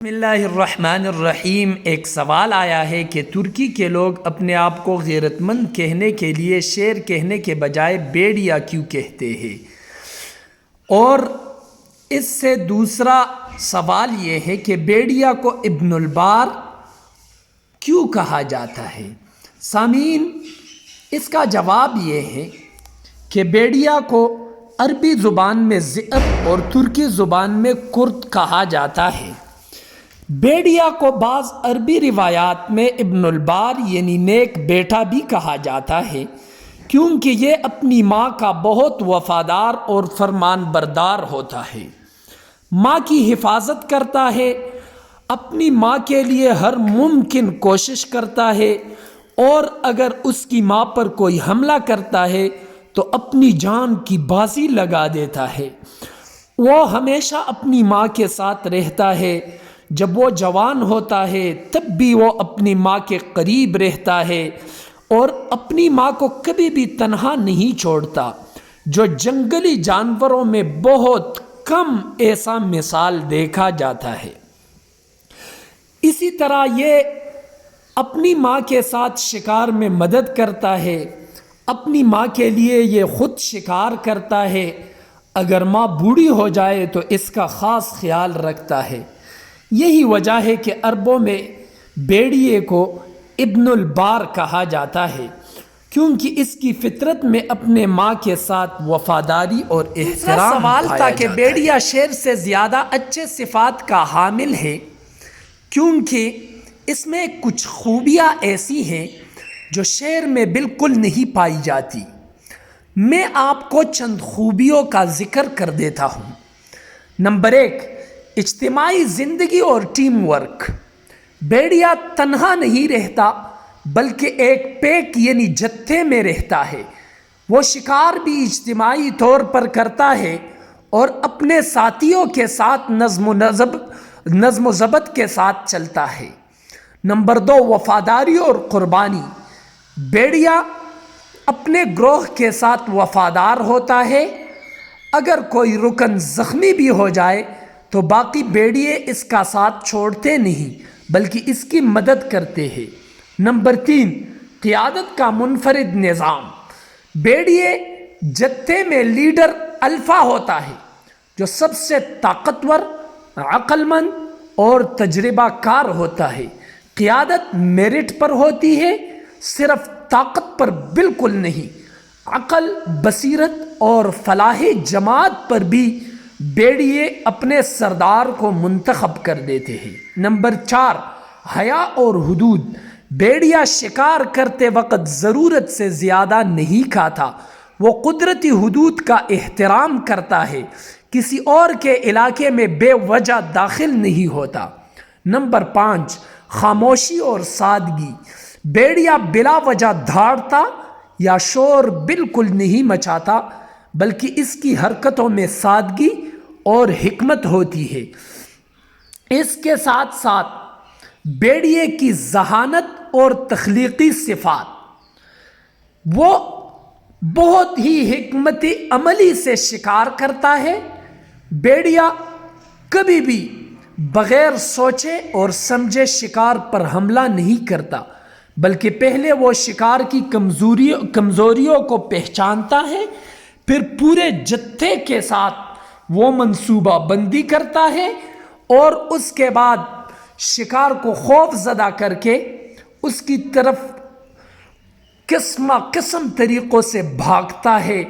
بسم اللہ الرحمن الرحیم۔ ایک سوال آیا ہے کہ ترکی کے لوگ اپنے آپ کو غیرت مند کہنے کے لیے شیر کہنے کے بجائے بیڑیا کیوں کہتے ہیں؟ اور اس سے دوسرا سوال یہ ہے کہ بیڑیا کو ابن البار کیوں کہا جاتا ہے؟ سامعین، اس کا جواب یہ ہے کہ بیڑیا کو عربی زبان میں ذئب اور ترکی زبان میں کرد کہا جاتا ہے۔ بیڑیا کو بعض عربی روایات میں ابن البار یعنی نیک بیٹا بھی کہا جاتا ہے، کیونکہ یہ اپنی ماں کا بہت وفادار اور فرمان بردار ہوتا ہے، ماں کی حفاظت کرتا ہے، اپنی ماں کے لیے ہر ممکن کوشش کرتا ہے، اور اگر اس کی ماں پر کوئی حملہ کرتا ہے تو اپنی جان کی بازی لگا دیتا ہے۔ وہ ہمیشہ اپنی ماں کے ساتھ رہتا ہے، جب وہ جوان ہوتا ہے تب بھی وہ اپنی ماں کے قریب رہتا ہے اور اپنی ماں کو کبھی بھی تنہا نہیں چھوڑتا، جو جنگلی جانوروں میں بہت کم ایسا مثال دیکھا جاتا ہے۔ اسی طرح یہ اپنی ماں کے ساتھ شکار میں مدد کرتا ہے، اپنی ماں کے لیے یہ خود شکار کرتا ہے، اگر ماں بوڑھی ہو جائے تو اس کا خاص خیال رکھتا ہے۔ یہی وجہ ہے کہ عربوں میں بیڑیے کو ابن البار کہا جاتا ہے، کیونکہ اس کی فطرت میں اپنے ماں کے ساتھ وفاداری اور احترام سوال تھا کہ بیڑیا شیر سے زیادہ اچھے صفات کا حامل ہے، کیونکہ اس میں کچھ خوبیاں ایسی ہیں جو شیر میں بالکل نہیں پائی جاتی۔ میں آپ کو چند خوبیوں کا ذکر کر دیتا ہوں۔ نمبر 1، اجتماعی زندگی اور ٹیم ورک۔ بیڑیا تنہا نہیں رہتا بلکہ ایک پیک یعنی جتھے میں رہتا ہے۔ وہ شکار بھی اجتماعی طور پر کرتا ہے اور اپنے ساتھیوں کے ساتھ نظم و ضبط کے ساتھ چلتا ہے۔ نمبر 2، وفاداری اور قربانی۔ بیڑیا اپنے گروہ کے ساتھ وفادار ہوتا ہے، اگر کوئی رکن زخمی بھی ہو جائے تو باقی بیڑیے اس کا ساتھ چھوڑتے نہیں بلکہ اس کی مدد کرتے ہیں۔ نمبر 3، قیادت کا منفرد نظام۔ بیڑیے جتھے میں لیڈر الفا ہوتا ہے، جو سب سے طاقتور، عقل مند اور تجربہ کار ہوتا ہے۔ قیادت میرٹ پر ہوتی ہے، صرف طاقت پر بالکل نہیں۔ عقل، بصیرت اور فلاح جماعت پر بھی بیڑیے اپنے سردار کو منتخب کر دیتے ہیں۔ نمبر 4، حیا اور حدود۔ بیڑیا شکار کرتے وقت ضرورت سے زیادہ نہیں کھاتا، وہ قدرتی حدود کا احترام کرتا ہے، کسی اور کے علاقے میں بے وجہ داخل نہیں ہوتا۔ نمبر 5، خاموشی اور سادگی۔ بیڑیا بلا وجہ دھاڑتا یا شور بالکل نہیں مچاتا، بلکہ اس کی حرکتوں میں سادگی اور حکمت ہوتی ہے۔ اس کے ساتھ ساتھ بیڑیے کی ذہانت اور تخلیقی صفات، وہ بہت ہی حکمت عملی سے شکار کرتا ہے۔ بیڑیا کبھی بھی بغیر سوچے اور سمجھے شکار پر حملہ نہیں کرتا، بلکہ پہلے وہ شکار کی کمزوریوں کو پہچانتا ہے، پھر پورے جتھے کے ساتھ وہ منصوبہ بندی کرتا ہے اور اس کے بعد شکار کو خوف زدہ کر کے اس کی طرف قسم طریقوں سے بھاگتا ہے۔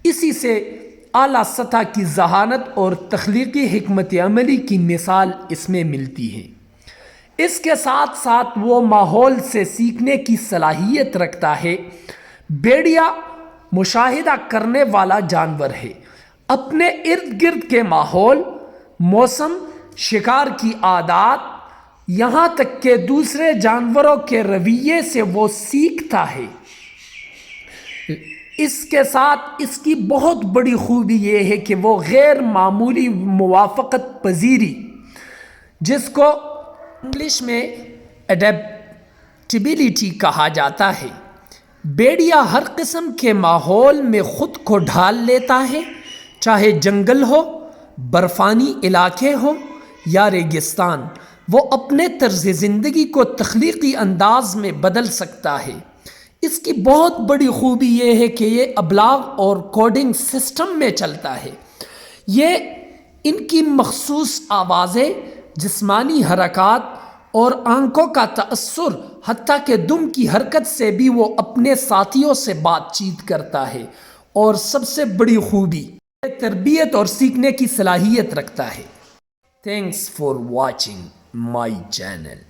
اسی سے اعلیٰ سطح کی ذہانت اور تخلیقی حکمت عملی کی مثال اس میں ملتی ہے۔ اس کے ساتھ ساتھ وہ ماحول سے سیکھنے کی صلاحیت رکھتا ہے۔ بیڑیا مشاہدہ کرنے والا جانور ہے، اپنے ارد گرد کے ماحول، موسم، شکار کی عادات، یہاں تک کہ دوسرے جانوروں کے رویے سے وہ سیکھتا ہے۔ اس کے ساتھ اس کی بہت بڑی خوبی یہ ہے کہ وہ غیر معمولی موافقت پذیری، جس کو انگلش میں اڈیپٹیبلٹی کہا جاتا ہے۔ بیڑیا ہر قسم کے ماحول میں خود کو ڈھال لیتا ہے، چاہے جنگل ہو، برفانی علاقے ہوں یا ریگستان، وہ اپنے طرز زندگی کو تخلیقی انداز میں بدل سکتا ہے۔ اس کی بہت بڑی خوبی یہ ہے کہ یہ ابلاغ اور کوڈنگ سسٹم میں چلتا ہے۔ یہ ان کی مخصوص آوازیں، جسمانی حرکات اور آنکھوں کا تأثر، حتیٰ کہ دم کی حرکت سے بھی وہ اپنے ساتھیوں سے بات چیت کرتا ہے۔ اور سب سے بڑی خوبی، یہ تربیت اور سیکھنے کی صلاحیت رکھتا ہے۔ Thanks for watching my channel.